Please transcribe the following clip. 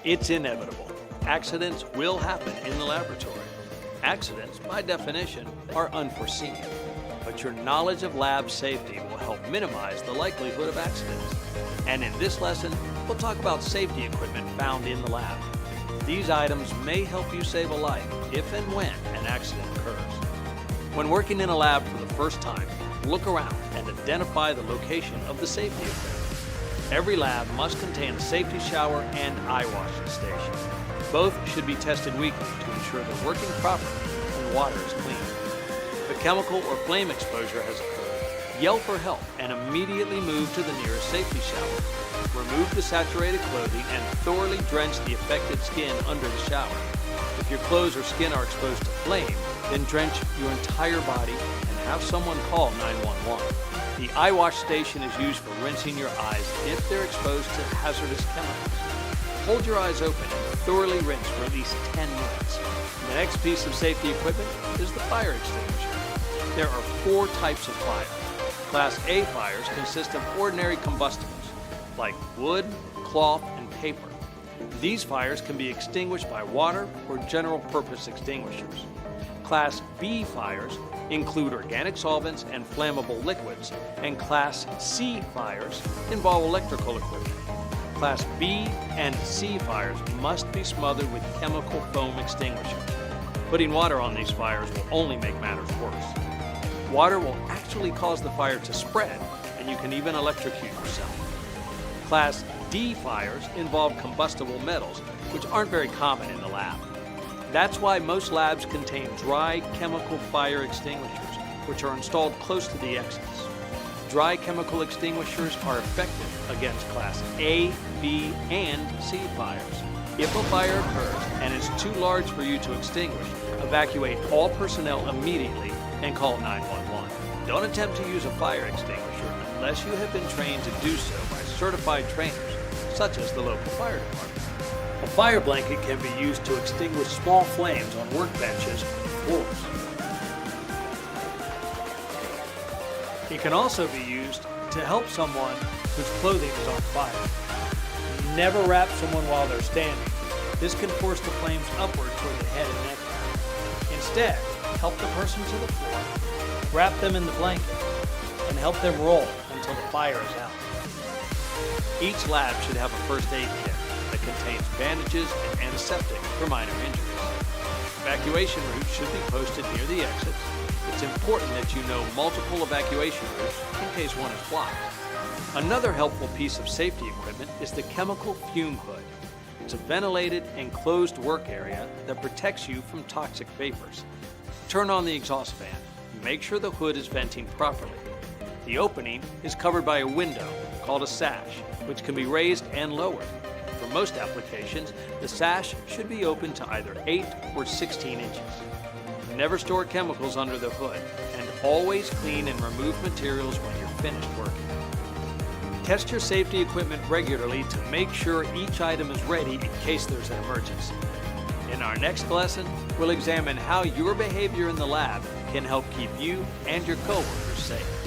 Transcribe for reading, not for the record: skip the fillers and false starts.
It's inevitable. Accidents will happen in the laboratory. Accidents, by definition, are unforeseen. But your knowledge of lab safety will help minimize the likelihood of accidents. And in this lesson, we'll talk about safety equipment found in the lab. These items may help you save a life if and when an accident occurs. When working in a lab for the first time, look around and identify the location of the safety equipment. Every lab must contain a safety shower and eye washing station. Both should be tested weekly to ensure they're working properly and water is clean. If a chemical or flame exposure has occurred, yell for help and immediately move to the nearest safety shower. Remove the saturated clothing and thoroughly drench the affected skin under the shower. If your clothes or skin are exposed to flame, then drench your entire body and have someone call 911. The eye wash station is used for rinsing your eyes if they're exposed to hazardous chemicals. Hold your eyes open and thoroughly rinse for at least 10 minutes. The next piece of safety equipment is the fire extinguisher. There are 4 types of fire. Class A fires consist of ordinary combustibles, like wood, cloth, and paper. These fires can be extinguished by water or general-purpose extinguishers. Class B fires include organic solvents and flammable liquids, and Class C fires involve electrical equipment. Class B and C fires must be smothered with chemical foam extinguishers. Putting water on these fires will only make matters worse. Water will actually cause the fire to spread, and you can even electrocute yourself. Class D fires involve combustible metals, which aren't very common in the lab. That's why most labs contain dry chemical fire extinguishers, which are installed close to the exits. Dry chemical extinguishers are effective against Class A, B, and C fires. If a fire occurs and is too large for you to extinguish, evacuate all personnel immediately and call 911. Don't attempt to use a fire extinguisher unless you have been trained to do so by certified trainers, such as the local fire department. A fire blanket can be used to extinguish small flames on workbenches or floors. It can also be used to help someone whose clothing is on fire. Never wrap someone while they're standing. This can force the flames upward toward the head and neck. Instead, help the person to the floor, wrap them in the blanket, and help them roll until the fire is out. Each lab should have a first aid kit that contains bandages and antiseptic for minor injuries. Evacuation routes should be posted near the exits. It's important that you know multiple evacuation routes in case one is blocked. Another helpful piece of safety equipment is the chemical fume hood. It's a ventilated, enclosed work area that protects you from toxic vapors. Turn on the exhaust fan. Make sure the hood is venting properly. The opening is covered by a window called a sash, which can be raised and lowered. For most applications, the sash should be open to either 8 or 16 inches. Never store chemicals under the hood, and always clean and remove materials when you're finished working. Test your safety equipment regularly to make sure each item is ready in case there's an emergency. In our next lesson, we'll examine how your behavior in the lab can help keep you and your coworkers safe.